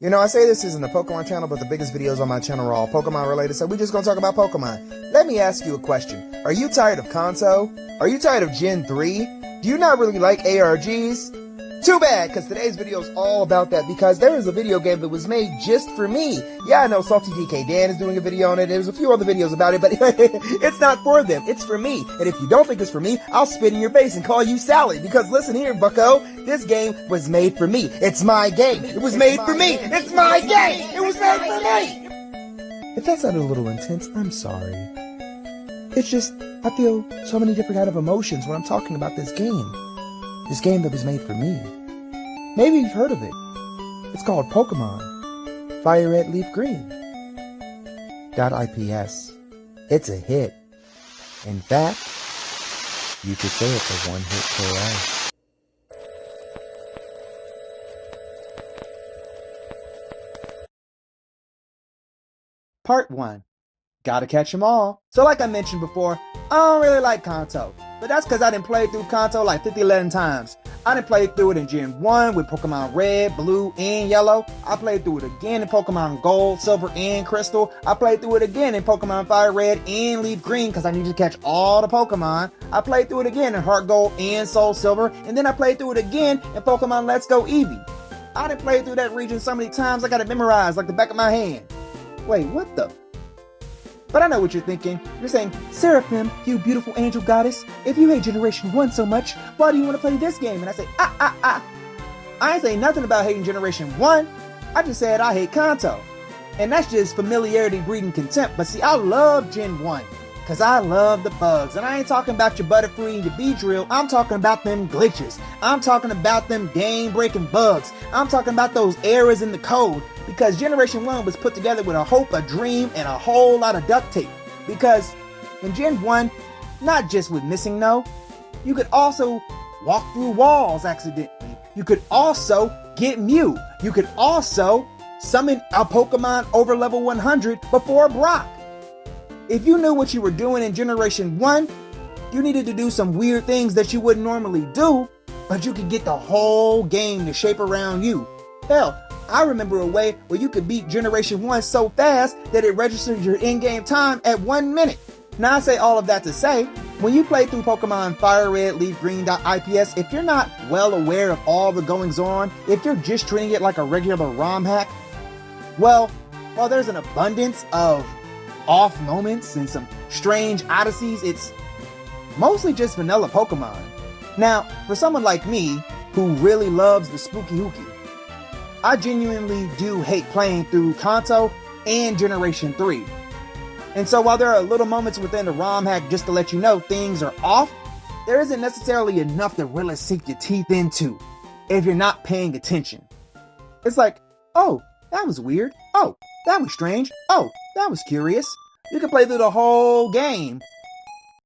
You know, I say this isn't a Pokemon channel, but the biggest videos on my channel are all Pokemon related, so we're just gonna talk about Pokemon. Let me ask you a question. Are you tired of Kanto? Are you tired of Gen 3? Do you not really like ARGs? Too bad, because today's video is all about that, because there is a video game that was made just for me. Yeah, I know Salty DK Dan is doing a video on it, there's a few other videos about it, but it's not for them, it's for me. And if you don't think it's for me, I'll spit in your face and call you Sally, because listen here, bucko, this game was made for me. It's my game. It was made for me. It's my game. It was made for me. If that sounded a little intense, I'm sorry. It's just, I feel so many different kind of emotions when I'm talking about this game. This game that was made for me. Maybe you've heard of it. It's called Pokemon Fire Red Leaf Green.IPS. It's a hit. In fact, you could say it's a one-hit KO. Part 1. Gotta catch 'em all. So like I mentioned before, I don't really like Kanto. But that's because I didn't play through Kanto like 11 times. I didn't play through it in Gen 1 with Pokemon Red, Blue, and Yellow. I played through it again in Pokemon Gold, Silver, and Crystal. I played through it again in Pokemon Fire Red and Leaf Green because I needed to catch all the Pokemon. I played through it again in Heart Gold and Soul Silver. And then I played through it again in Pokemon Let's Go Eevee. I didn't play through that region so many times I got it memorized like the back of my hand. Wait, what the? But I know what you're thinking. You're saying, Seraphim, you beautiful angel goddess, if you hate Generation 1 so much, why do you want to play this game? And I say, I ain't saying nothing about hating Generation 1. I just said I hate Kanto. And that's just familiarity breeding contempt. But see, I love Gen 1. Because I love the bugs. And I ain't talking about your Butterfree and your Beedrill. I'm talking about them glitches. I'm talking about them game-breaking bugs. I'm talking about those errors in the code. Because Generation 1 was put together with a hope, a dream, and a whole lot of duct tape. Because in Gen 1, not just with MissingNo, you could also walk through walls accidentally. You could also get Mew. You could also summon a Pokemon over level 100 before Brock. If you knew what you were doing in Generation 1, you needed to do some weird things that you wouldn't normally do, but you could get the whole game to shape around you. Hell, I remember a way where you could beat Generation 1 so fast that it registers your in-game time at 1 minute. Now I say all of that to say, when you play through Pokemon Fire Red Leaf Green.IPS, if you're not well aware of all the goings on, if you're just treating it like a regular ROM hack, well, while there's an abundance of off moments and some strange odysseys, it's mostly just vanilla Pokemon. Now, for someone like me, who really loves the spooky hooky, I genuinely do hate playing through Kanto and Generation 3. And so while there are little moments within the ROM hack just to let you know things are off, there isn't necessarily enough to really sink your teeth into if you're not paying attention. It's like, oh, that was weird. Oh, that was strange. Oh, that was curious. You can play through the whole game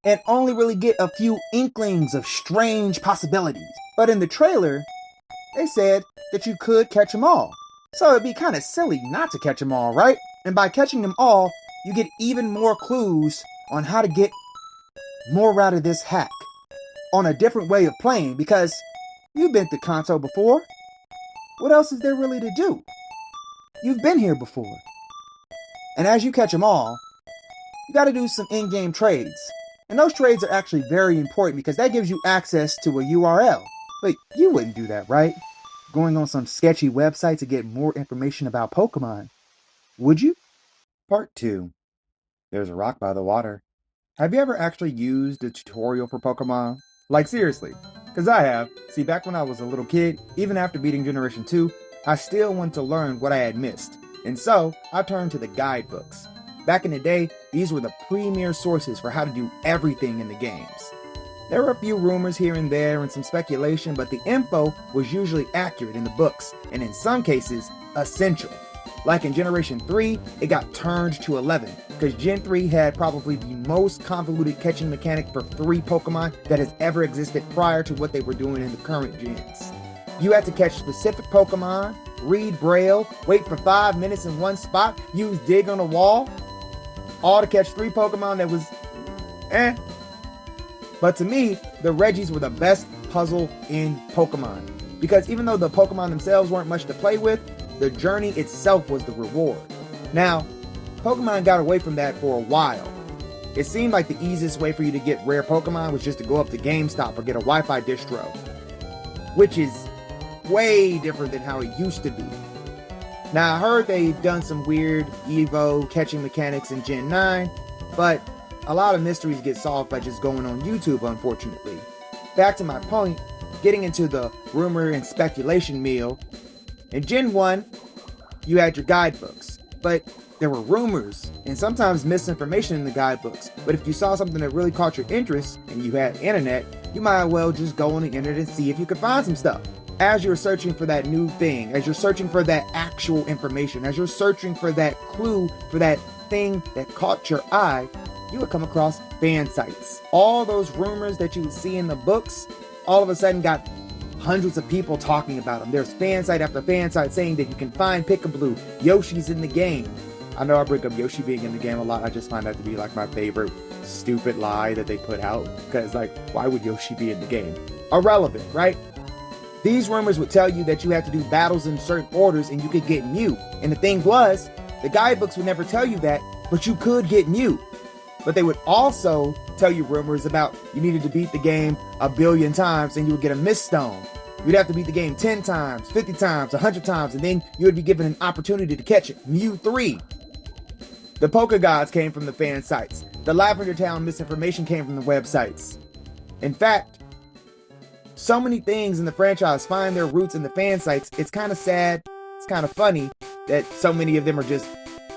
and only really get a few inklings of strange possibilities. But in the trailer, they said that you could catch them all. So it'd be kind of silly not to catch them all, right? And by catching them all, you get even more clues on how to get more out of this hack on a different way of playing, because you've been to Kanto before. What else is there really to do? You've been here before. And as you catch them all, you got to do some in-game trades. And those trades are actually very important because that gives you access to a URL. But you wouldn't do that, right? Going on some sketchy website to get more information about Pokemon. Would you? Part 2. There's a rock by the water. Have you ever actually used a tutorial for Pokemon? Like seriously, because I have. See, back when I was a little kid, even after beating Generation 2, I still wanted to learn what I had missed. And so, I turned to the guidebooks. Back in the day, these were the premier sources for how to do everything in the games. There were a few rumors here and there and some speculation, but the info was usually accurate in the books, and in some cases, essential. Like in Generation 3, it got turned to 11, because Gen 3 had probably the most convoluted catching mechanic for 3 Pokemon that has ever existed prior to what they were doing in the current gens. You had to catch specific Pokemon, read Braille, wait for 5 minutes in one spot, use Dig on a wall, all to catch 3 Pokemon that was But to me, the Regis were the best puzzle in Pokemon. Because even though the Pokemon themselves weren't much to play with, The journey itself was the reward. Now, Pokemon got away from that for a while. It seemed like the easiest way for you to get rare Pokemon was just to go up to GameStop or get a Wi-Fi distro, which is way different than how it used to be. Now, I heard they've done some weird Evo catching mechanics in Gen 9, but a lot of mysteries get solved by just going on YouTube, unfortunately. Back to my point, getting into the rumor and speculation meal, in Gen 1, you had your guidebooks, but there were rumors and sometimes misinformation in the guidebooks. But if you saw something that really caught your interest and you had internet, you might as well just go on the internet and see if you could find some stuff. As you're searching for that new thing, as you're searching for that actual information, as you're searching for that clue, for that thing that caught your eye, you would come across fan sites. All those rumors that you would see in the books, all of a sudden got hundreds of people talking about them. There's fan site after fan site saying that you can find Pick-a-Blue, Yoshi's in the game. I know I bring up Yoshi being in the game a lot. I just find that to be like my favorite stupid lie that they put out. Because like, why would Yoshi be in the game? Irrelevant, right? These rumors would tell you that you had to do battles in certain orders and you could get Mew. And the thing was, the guidebooks would never tell you that, but you could get Mew. But they would also tell you rumors about you needed to beat the game 1 billion times and you would get a Miss Stone. You'd have to beat the game 10 times, 50 times, 100 times, and then you would be given an opportunity to catch Mew 3. The PokéGods came from the fan sites. The Lavender Town misinformation came from the websites. In fact, so many things in the franchise find their roots in the fan sites. It's kind of sad, it's kind of funny that so many of them are just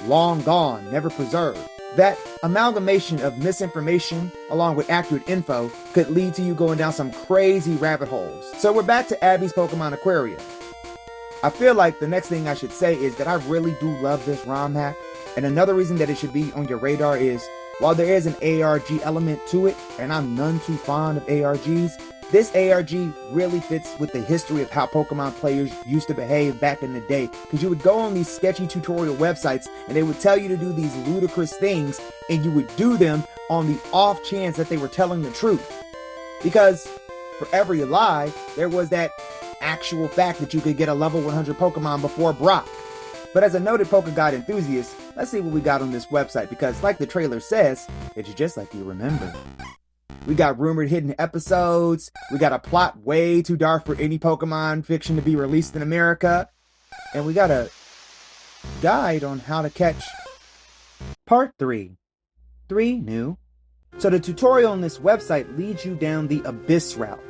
long gone, never preserved. That amalgamation of misinformation along with accurate info could lead to you going down some crazy rabbit holes. So we're back to Abby's Pokemon Aquarium. I feel like the next thing I should say is that I really do love this ROM hack. And another reason that it should be on your radar is, while there is an ARG element to it, and I'm none too fond of ARGs, this ARG really fits with the history of how Pokemon players used to behave back in the day. Because you would go on these sketchy tutorial websites and they would tell you to do these ludicrous things and you would do them on the off chance that they were telling the truth. Because for every lie, there was that actual fact that you could get a level 100 Pokemon before Brock. But as a noted PokéGod enthusiast, let's see what we got on this website, because like the trailer says, it's just like you remember. We got rumored hidden episodes, we got a plot way too dark for any Pokemon fiction to be released in America, and we got a guide on how to catch Part 3. 3 new. So the tutorial on this website leads you down the Abyss route.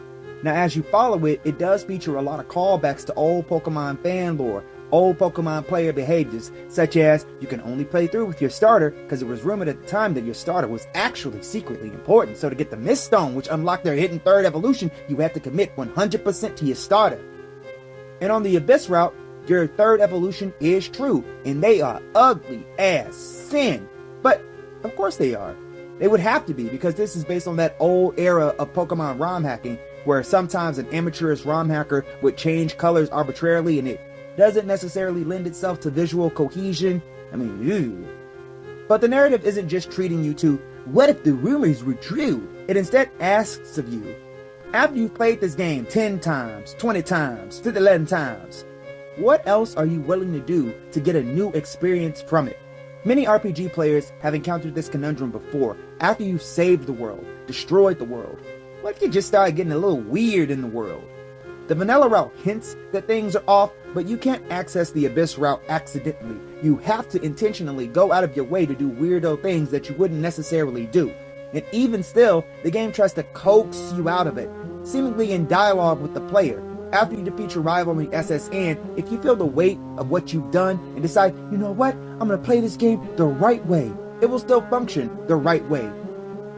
Now as you follow it, it does feature a lot of callbacks to old Pokemon fan lore, old Pokemon player behaviors, such as you can only play through with your starter because it was rumored at the time that your starter was actually secretly important. So to get the Mist Stone, which unlocked their hidden third evolution, you have to commit 100% to your starter. And on the Abyss route, your third evolution is true, and they are ugly as sin. But of course they are. They would have to be, because this is based on that old era of Pokemon ROM hacking, where sometimes an amateurish ROM hacker would change colors arbitrarily and it doesn't necessarily lend itself to visual cohesion. I mean, ew. But the narrative isn't just treating you to, what if the rumors were true? It instead asks of you, after you've played this game 10 times, 20 times, 50, 11 times, what else are you willing to do to get a new experience from it? Many RPG players have encountered this conundrum before. After you've saved the world, destroyed the world, what if you just start getting a little weird in the world? The vanilla route hints that things are off, but you can't access the Abyss route accidentally. You have to intentionally go out of your way to do weirdo things that you wouldn't necessarily do. And even still, the game tries to coax you out of it, seemingly in dialogue with the player. After you defeat your rival in the SSN, if you feel the weight of what you've done and decide, you know what, I'm going to play this game the right way, it will still function the right way.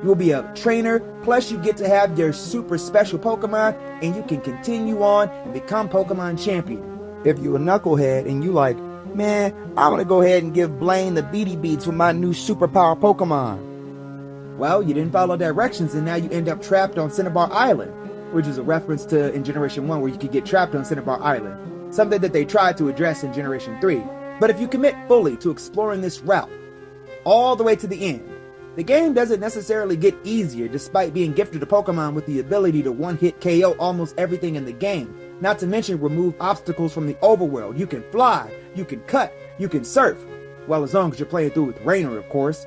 You will be a trainer, plus you get to have your super special Pokemon, and you can continue on and become Pokemon champion. If you're a knucklehead and you like, man, I'm going to go ahead and give Blaine the Beady Beats with my new superpower Pokemon. Well, you didn't follow directions and now you end up trapped on Cinnabar Island, which is a reference to in Generation 1 where you could get trapped on Cinnabar Island, something that they tried to address in Generation 3. But if you commit fully to exploring this route, all the way to the end, the game doesn't necessarily get easier despite being gifted a Pokemon with the ability to one-hit KO almost everything in the game. Not to mention remove obstacles from the overworld. You can fly, you can cut, you can surf. Well, as long as you're playing through with Rainer, of course.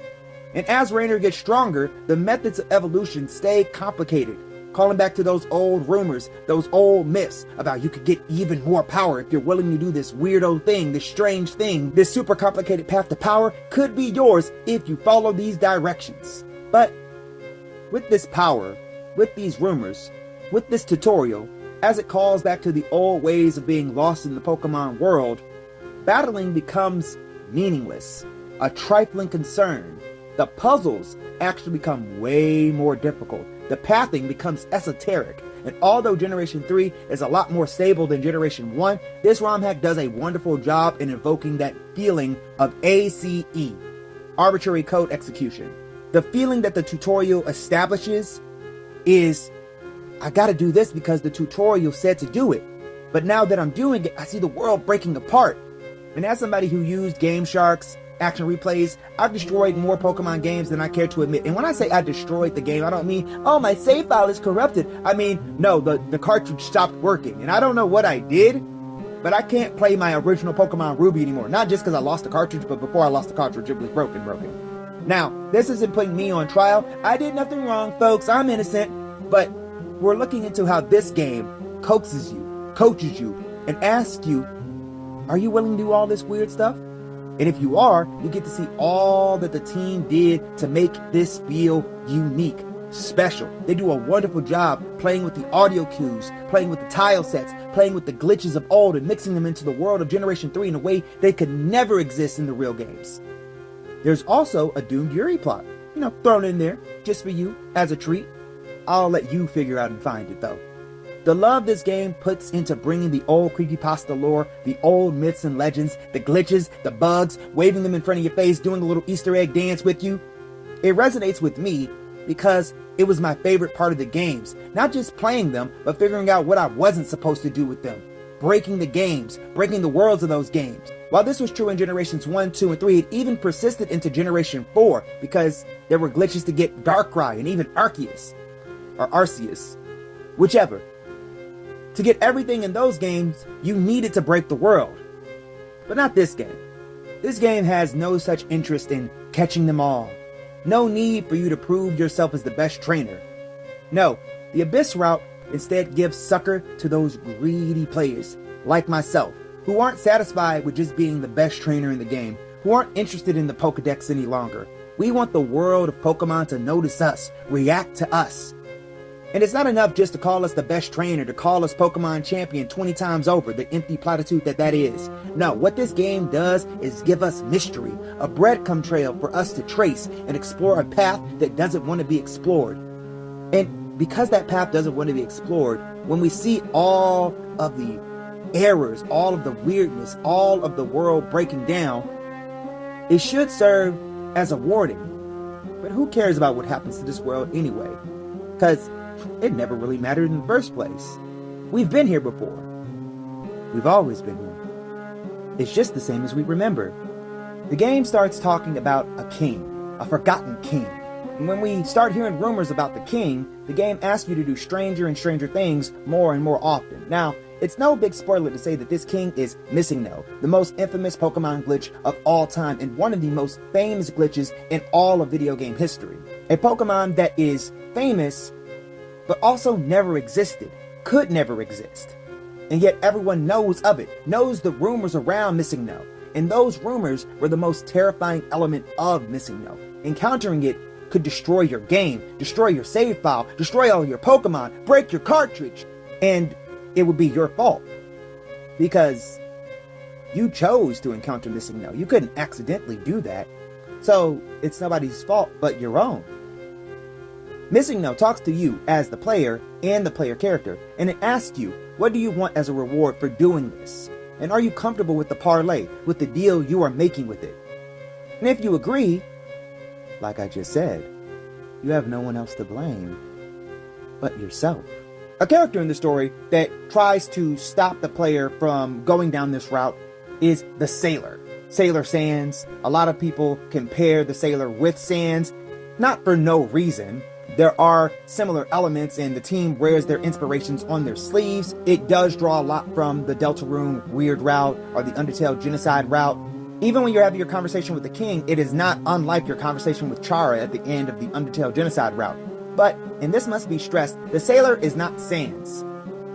And as Rainer gets stronger, the methods of evolution stay complicated, calling back to those old rumors, those old myths about you could get even more power if you're willing to do this weirdo thing, this strange thing. This super complicated path to power could be yours if you follow these directions. But with this power, with these rumors, with this tutorial, as it calls back to the old ways of being lost in the Pokemon world, battling becomes meaningless, a trifling concern. The puzzles actually become way more difficult. The pathing becomes esoteric. And although Generation 3 is a lot more stable than Generation 1, this ROM hack does a wonderful job in evoking that feeling of ACE, arbitrary code execution. The feeling that the tutorial establishes is, I gotta do this because the tutorial said to do it. But now that I'm doing it, I see the world breaking apart. And as somebody who used Game Shark's action replays, I've destroyed more Pokemon games than I care to admit. And when I say I destroyed the game, I don't mean, oh, my save file is corrupted. I mean, no, the cartridge stopped working. And I don't know what I did, but I can't play my original Pokemon Ruby anymore. Not just because I lost the cartridge, but before I lost the cartridge, it was broken. Now, this isn't putting me on trial. I did nothing wrong, folks. I'm innocent. But we're looking into how this game coaxes you, coaches you, and asks you, are you willing to do all this weird stuff? And if you are, you get to see all that the team did to make this feel unique, special. They do a wonderful job playing with the audio cues, playing with the tile sets, playing with the glitches of old and mixing them into the world of Generation 3 in a way they could never exist in the real games. There's also a Doomed Yuri plot, thrown in there just for you as a treat. I'll let you figure out and find it though. The love this game puts into bringing the old creepypasta lore, the old myths and legends, the glitches, the bugs, waving them in front of your face, doing a little Easter egg dance with you. It resonates with me because it was my favorite part of the games. Not just playing them, but figuring out what I wasn't supposed to do with them. Breaking the games, breaking the worlds of those games. While this was true in Generations 1, 2, and 3, it even persisted into Generation 4 because there were glitches to get Darkrai and even Arceus, or Arceus, whichever. To get everything in those games, you needed to break the world. But not this game. This game has no such interest in catching them all. No need for you to prove yourself as the best trainer. No, the Abyss route instead gives succor to those greedy players, like myself, who aren't satisfied with just being the best trainer in the game, who aren't interested in the Pokedex any longer. We want the world of Pokemon to notice us, react to us. And it's not enough just to call us the best trainer, to call us Pokemon champion 20 times over, the empty platitude that is. No, what this game does is give us mystery, a breadcrumb trail for us to trace and explore a path that doesn't want to be explored. And because that path doesn't want to be explored, when we see all of the errors, all of the weirdness, all of the world breaking down, it should serve as a warning. But who cares about what happens to this world anyway? Because it never really mattered in the first place. We've been here before. We've always been here. It's just the same as we remember. The game starts talking about a king, a forgotten king. And when we start hearing rumors about the king, the game asks you to do stranger and stranger things more and more often. Now, it's no big spoiler to say that this king is MissingNo, the most infamous Pokemon glitch of all time and one of the most famous glitches in all of video game history. A Pokemon that is famous but also never existed, could never exist. And yet everyone knows of it, knows the rumors around MissingNo. And those rumors were the most terrifying element of MissingNo. Encountering it could destroy your game, destroy your save file, destroy all your Pokemon, break your cartridge. And it would be your fault. Because you chose to encounter MissingNo. You couldn't accidentally do that. So it's nobody's fault but your own. MissingNo talks to you as the player and the player character, and it asks you, what do you want as a reward for doing this? And are you comfortable with the parlay, with the deal you are making with it? And if you agree, like I just said, you have no one else to blame but yourself. A character in the story that tries to stop the player from going down this route is the Sailor. Sailor Sans. A lot of people compare the Sailor with Sans, not for no reason, there are similar elements, and the team wears their inspirations on their sleeves. It does draw a lot from the Deltarune Weird route or the Undertale Genocide route. Even when you're having your conversation with the king, it is not unlike your conversation with Chara at the end of the Undertale Genocide route. But, and this must be stressed, the sailor is not Sans.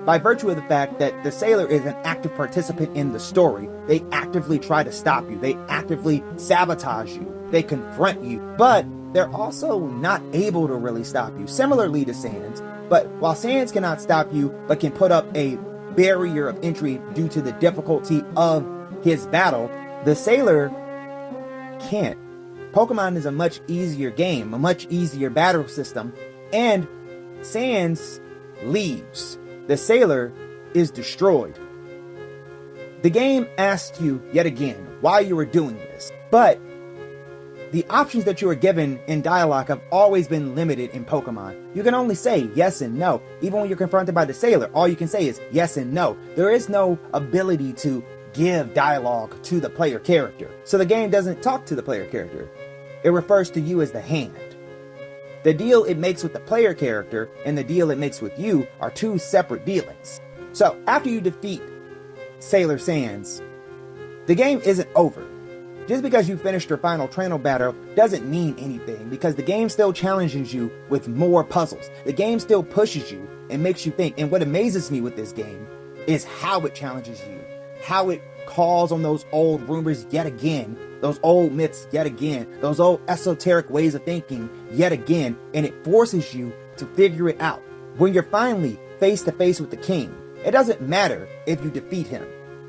By virtue of the fact that the sailor is an active participant in the story, they actively try to stop you, they actively sabotage you, they confront you, but they're also not able to really stop you, similarly to Sans. But while Sans cannot stop you, but can put up a barrier of entry due to the difficulty of his battle, the sailor can't. Pokemon is a much easier game, a much easier battle system, and Sans leaves. The sailor is destroyed. The game asks you yet again why you are doing this, but the options that you are given in dialogue have always been limited in Pokemon. You can only say yes and no. Even when you're confronted by the sailor, all you can say is yes and no. There is no ability to give dialogue to the player character. So the game doesn't talk to the player character. It refers to you as the hand. The deal it makes with the player character and the deal it makes with you are two separate dealings. So after you defeat Sailor Sans, the game isn't over. Just because you finished your final trainer battle doesn't mean anything, because the game still challenges you with more puzzles. The game still pushes you and makes you think. And what amazes me with this game is how it challenges you, how it calls on those old rumors yet again, those old myths yet again, those old esoteric ways of thinking yet again, and it forces you to figure it out. When you're finally face to face with the king, it doesn't matter if you defeat him.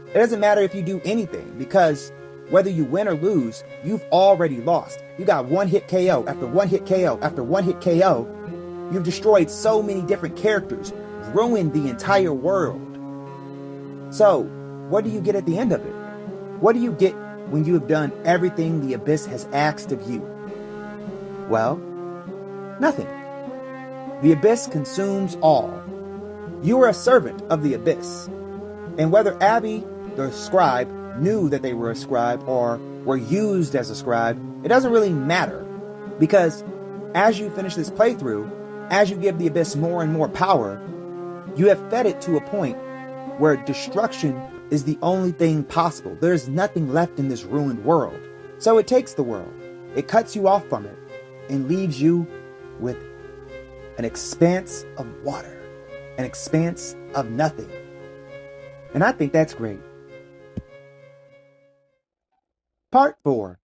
It doesn't matter if you do anything, because whether you win or lose, you've already lost. You got one hit KO after one hit KO after one hit KO. You've destroyed so many different characters, ruined the entire world. So, what do you get at the end of it? What do you get when you have done everything the Abyss has asked of you? Well, nothing. The Abyss consumes all. You are a servant of the Abyss. And whether Abby, the scribe, knew that they were a scribe or were used as a scribe, it doesn't really matter. Because as you finish this playthrough, as you give the Abyss more and more power, you have fed it to a point where destruction is the only thing possible. There's nothing left in this ruined world. So it takes the world, it cuts you off from it, and leaves you with an expanse of water, an expanse of nothing. And I think that's great. Part 4.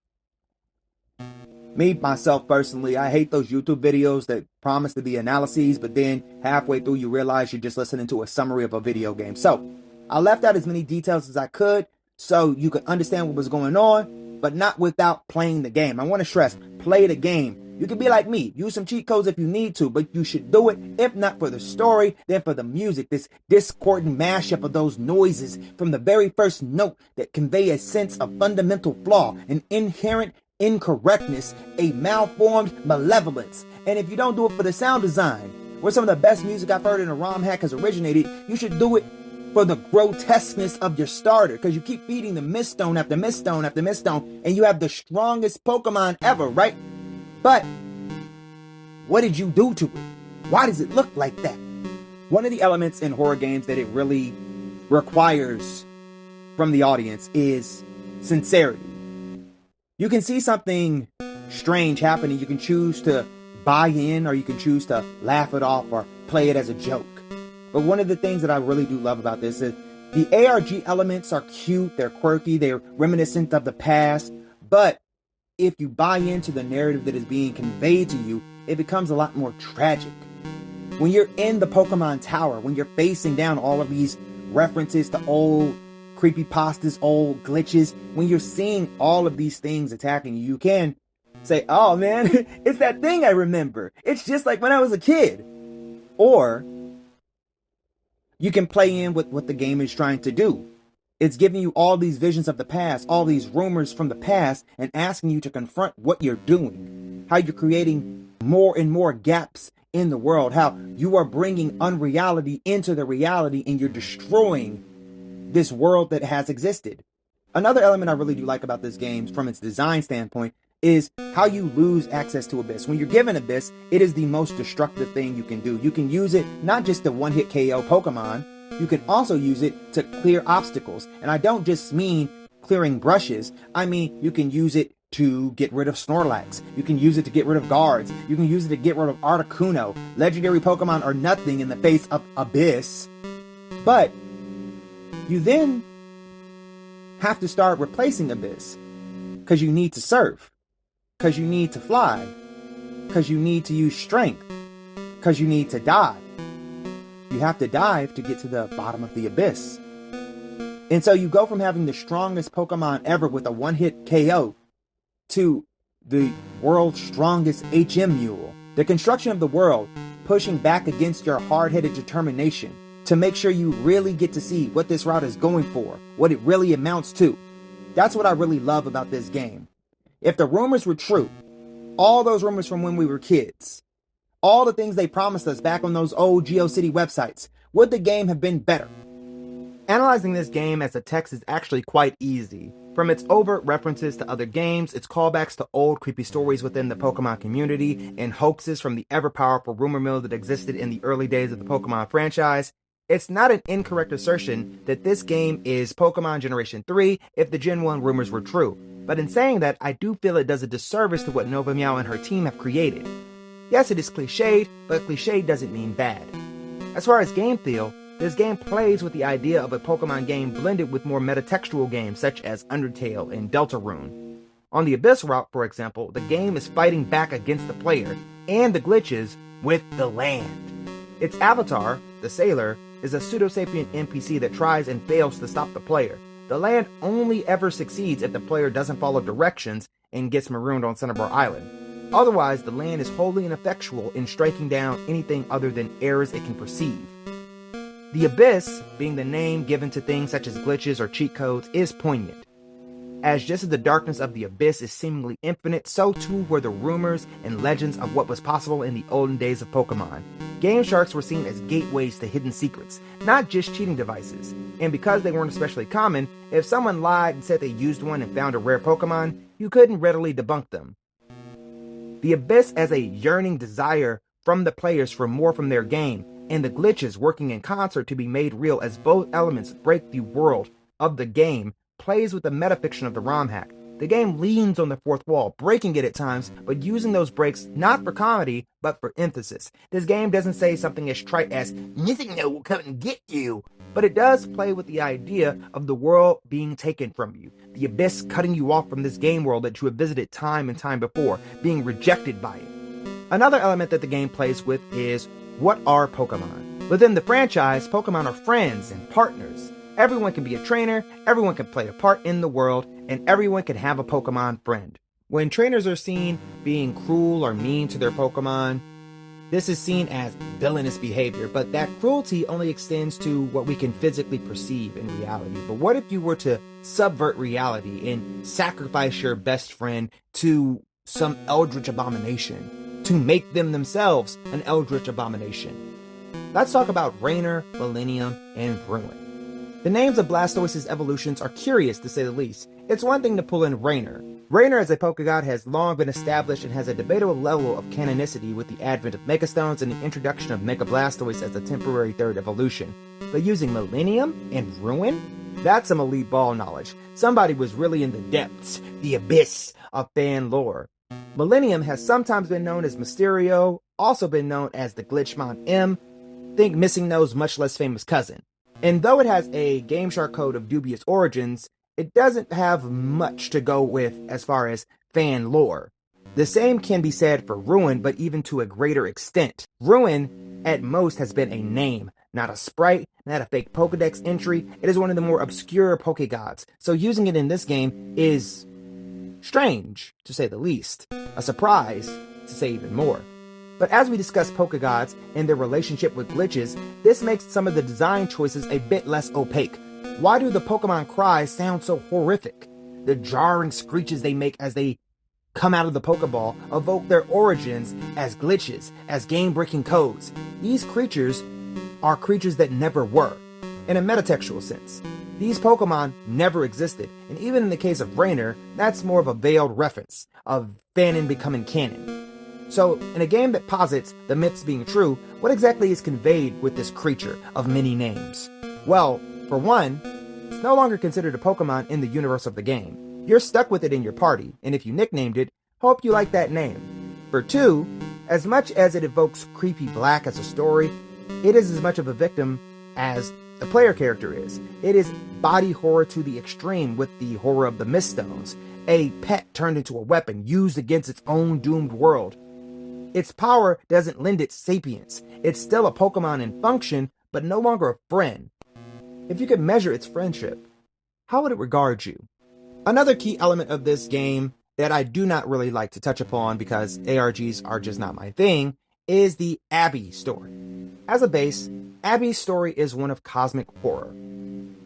Me, myself personally, I hate those YouTube videos that promise to be analyses, but then halfway through you realize you're just listening to a summary of a video game. So, I left out as many details as I could so you could understand what was going on, but not without playing the game. I want to stress, play the game. You can be like me, use some cheat codes if you need to, but you should do it, if not for the story, then for the music, this discordant mashup of those noises from the very first note that convey a sense of fundamental flaw, an inherent incorrectness, a malformed malevolence. And if you don't do it for the sound design, where some of the best music I've heard in a ROM hack has originated, you should do it for the grotesqueness of your starter, because you keep feeding the Miststone after Miststone after Miststone, and you have the strongest Pokemon ever, right? But what did you do to it? Why does it look like that? One of the elements in horror games that it really requires from the audience is sincerity. You can see something strange happening. You can choose to buy in, or you can choose to laugh it off or play it as a joke. But one of the things that I really do love about this is the ARG elements are cute, they're quirky, they're reminiscent of the past, but if you buy into the narrative that is being conveyed to you, it becomes a lot more tragic. When you're in the Pokemon Tower, when you're facing down all of these references to old creepypastas, old glitches, when you're seeing all of these things attacking you, you can say, oh man, it's that thing I remember. It's just like when I was a kid. Or you can play in with what the game is trying to do. It's giving you all these visions of the past, all these rumors from the past, and asking you to confront what you're doing. How you're creating more and more gaps in the world. How you are bringing unreality into the reality, and you're destroying this world that has existed. Another element I really do like about this game from its design standpoint is how you lose access to Abyss. When you're given Abyss, it is the most destructive thing you can do. You can use it not just to one-hit KO Pokemon, you can also use it to clear obstacles. And I don't just mean clearing brushes, I mean you can use it to get rid of Snorlax. You can use it to get rid of guards. You can use it to get rid of Articuno. Legendary Pokemon are nothing in the face of Abyss. But you then have to start replacing Abyss. Because you need to surf. Because you need to fly. Because you need to use strength. Because you need to dive. You have to dive to get to the bottom of the Abyss. And so you go from having the strongest Pokemon ever with a one-hit KO to the world's strongest HM Mule. The construction of the world pushing back against your hard-headed determination to make sure you really get to see what this route is going for, what it really amounts to. That's what I really love about this game. If the rumors were true, all those rumors from when we were kids, all the things they promised us back on those old GeoCity websites, would the game have been better? Analyzing this game as a text is actually quite easy. From its overt references to other games, its callbacks to old creepy stories within the Pokemon community, and hoaxes from the ever-powerful rumor mill that existed in the early days of the Pokemon franchise, it's not an incorrect assertion that this game is Pokemon Generation 3 if the Gen 1 rumors were true. But in saying that, I do feel it does a disservice to what Nova Meow and her team have created. Yes, it is cliched, but cliched doesn't mean bad. As far as game feel, this game plays with the idea of a Pokemon game blended with more metatextual games such as Undertale and Deltarune. On the Abyss route, for example, the game is fighting back against the player and the glitches with the land. Its avatar, the Sailor, is a pseudo-sapient NPC that tries and fails to stop the player. The land only ever succeeds if the player doesn't follow directions and gets marooned on Cinnabar Island. Otherwise, the land is wholly ineffectual in striking down anything other than errors it can perceive. The Abyss, being the name given to things such as glitches or cheat codes, is poignant. As just as the darkness of the Abyss is seemingly infinite, so too were the rumors and legends of what was possible in the olden days of Pokemon. Game Sharks were seen as gateways to hidden secrets, not just cheating devices. And because they weren't especially common, if someone lied and said they used one and found a rare Pokemon, you couldn't readily debunk them. The Abyss as a yearning desire from the players for more from their game, and the glitches working in concert to be made real as both elements break the world of the game, plays with the metafiction of the ROM hack. The game leans on the fourth wall, breaking it at times, but using those breaks not for comedy, but for emphasis. This game doesn't say something as trite as, MissingNo will come and get you, but it does play with the idea of the world being taken from you, the Abyss cutting you off from this game world that you have visited time and time before, being rejected by it. Another element that the game plays with is, what are Pokemon? Within the franchise, Pokemon are friends and partners. Everyone can be a trainer, everyone can play a part in the world, and everyone can have a Pokemon friend. When trainers are seen being cruel or mean to their Pokemon, this is seen as villainous behavior, but that cruelty only extends to what we can physically perceive in reality. But what if you were to subvert reality and sacrifice your best friend to some eldritch abomination, to make them themselves an eldritch abomination? Let's talk about Rainer, Millennium, and Ruin. The names of Blastoise's evolutions are curious to say the least. It's one thing to pull in Rainer. Rainer as a Pokegod has long been established and has a debatable level of canonicity with the advent of Megastones and the introduction of Mega Blastoise as a temporary third evolution. But using Millennium and Ruin? That's some elite ball knowledge. Somebody was really in the depths, the abyss of fan lore. Millennium has sometimes been known as Mysterio, also been known as the Glitchmon M, think MissingNo's much less famous cousin. And though it has a GameShark code of dubious origins, it doesn't have much to go with as far as fan lore. The same can be said for Ruin, but even to a greater extent. Ruin, at most, has been a name, not a sprite, not a fake Pokedex entry. It is one of the more obscure PokéGods, so using it in this game is strange, to say the least. A surprise, to say even more. But as we discuss PokéGods and their relationship with glitches, this makes some of the design choices a bit less opaque. Why do the Pokemon cries sound so horrific? The jarring screeches they make as they come out of the Pokeball evoke their origins as glitches, as game-breaking codes. These creatures are creatures that never were, in a metatextual sense. These Pokemon never existed, and even in the case of Rainer, that's more of a veiled reference of fanon becoming canon. So, in a game that posits the myths being true, what exactly is conveyed with this creature of many names? Well, for one, it's no longer considered a Pokemon in the universe of the game. You're stuck with it in your party, and if you nicknamed it, hope you like that name. For two, as much as it evokes creepy black as a story, it is as much of a victim as the player character is. It is body horror to the extreme with the horror of the Miststones, a pet turned into a weapon used against its own doomed world. Its power doesn't lend it sapience. It's still a Pokemon in function, but no longer a friend. If you could measure its friendship, how would it regard you? Another key element of this game that I do not really like to touch upon because ARGs are just not my thing is the Abby story. As a base, Abby's story is one of cosmic horror.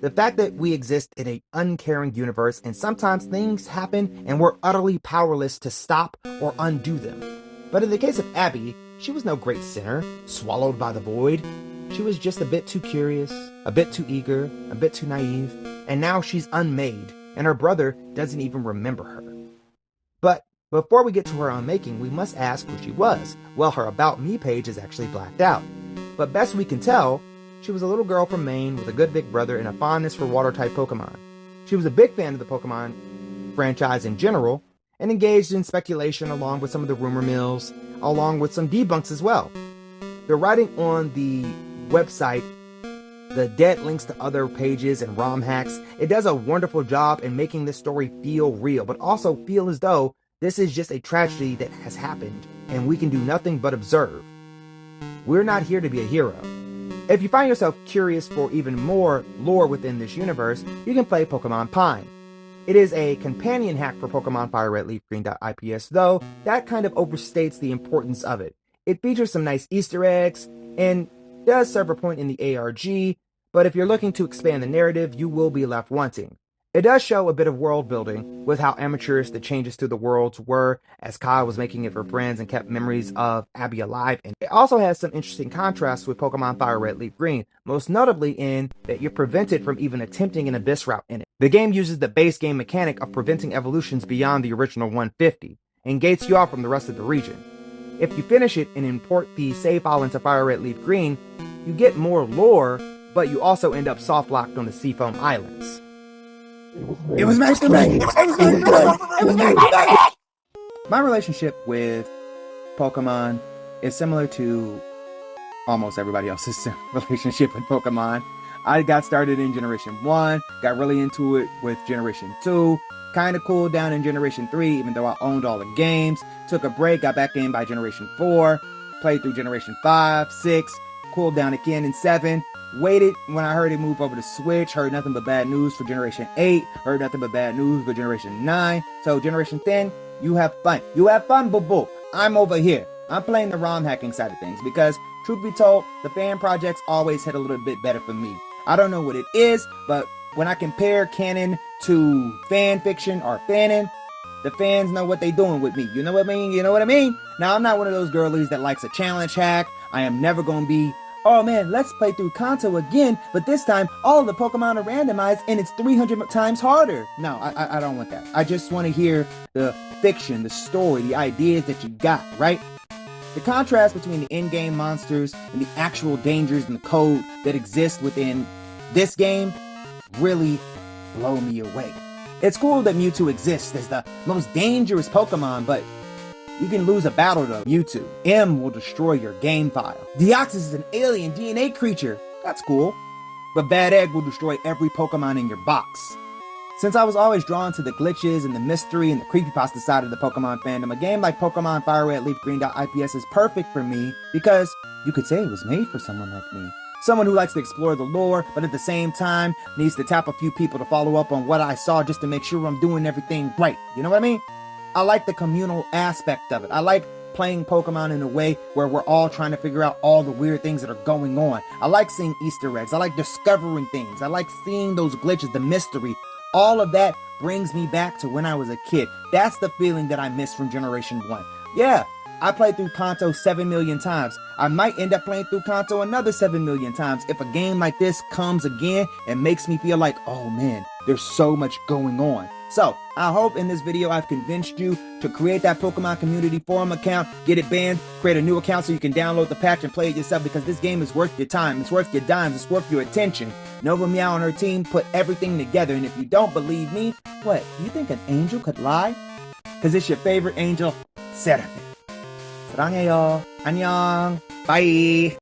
The fact that we exist in an uncaring universe and sometimes things happen and we're utterly powerless to stop or undo them. But in the case of Abby, she was no great sinner, swallowed by the void. She was just a bit too curious, a bit too eager, a bit too naive, and now she's unmade, and her brother doesn't even remember her. But before we get to her unmaking, we must ask who she was. Well, her About Me page is actually blacked out. But best we can tell, she was a little girl from Maine with a good big brother and a fondness for water-type Pokemon. She was a big fan of the Pokemon franchise in general, and engaged in speculation along with some of the rumor mills, along with some debunks as well. The writing on the website, the dead links to other pages and ROM hacks, it does a wonderful job in making this story feel real, but also feel as though this is just a tragedy that has happened, and we can do nothing but observe. We're not here to be a hero. If you find yourself curious for even more lore within this universe, you can play Pokemon Pine. It is a companion hack for Pokemon FRLG.IPS, though that kind of overstates the importance of it. It features some nice Easter eggs, and does serve a point in the ARG, but if you're looking to expand the narrative, you will be left wanting. It does show a bit of world building, with how amateurish the changes to the worlds were, as Kai was making it for friends and kept memories of Abby alive, and it also has some interesting contrasts with Pokemon Fire Red Leaf Green, most notably in that you're prevented from even attempting an Abyss route in it. The game uses the base game mechanic of preventing evolutions beyond the original 150, and gates you off from the rest of the region. If you finish it and import the save file into Fire Red Leaf Green, you get more lore, but you also end up soft-locked on the Seafoam Islands. It was nice to meet you. My relationship with Pokemon is similar to almost everybody else's relationship with Pokemon. I got started in Generation 1, got really into it with Generation 2, kind of cooled down in Generation 3, even though I owned all the games, took a break, got back in by Generation 4, played through Generation 5, 6, cooled down again in 7, waited when I heard it move over to Switch, heard nothing but bad news for Generation 8, heard nothing but bad news for Generation 9, so Generation 10, you have fun. You have fun, boo-boo. I'm over here. I'm playing the ROM hacking side of things because, truth be told, the fan projects always hit a little bit better for me. I don't know what it is, but when I compare canon to fan fiction or fanon, the fans know what they doing with me. You know what I mean? You know what I mean? Now, I'm not one of those girlies that likes a challenge hack. I am never going to be, oh man, let's play through Kanto again, but this time all of the Pokemon are randomized and it's 300 times harder. No, I don't want that. I just want to hear the fiction, the story, the ideas that you got, right? The contrast between the in-game monsters and the actual dangers and the code that exist within this game really blow me away. It's cool that Mewtwo exists as the most dangerous Pokemon, but you can lose a battle to Mewtwo. M will destroy your game file. Deoxys is an alien DNA creature. That's cool. But Bad Egg will destroy every Pokemon in your box. Since I was always drawn to the glitches and the mystery and the creepypasta side of the Pokemon fandom, a game like Pokemon Fire Red Leaf Green.IPS is perfect for me because you could say it was made for someone like me. Someone who likes to explore the lore, but at the same time needs to tap a few people to follow up on what I saw just to make sure I'm doing everything right. You know what I mean? I like the communal aspect of it. I like playing Pokemon in a way where we're all trying to figure out all the weird things that are going on. I like seeing Easter eggs. I like discovering things. I like seeing those glitches, the mystery. All of that brings me back to when I was a kid. That's the feeling that I miss from Generation 1. Yeah, I played through Kanto 7 million times. I might end up playing through Kanto another 7 million times if a game like this comes again and makes me feel like, oh man, there's so much going on. So, I hope in this video I've convinced you to create that Pokemon Community Forum account, get it banned, create a new account so you can download the patch and play it yourself, because this game is worth your time, it's worth your dimes, it's worth your attention. Nova Meow and her team put everything together, and if you don't believe me, what, you think an angel could lie? Because it's your favorite angel, Seraphim. 사랑해요. 안녕. Bye.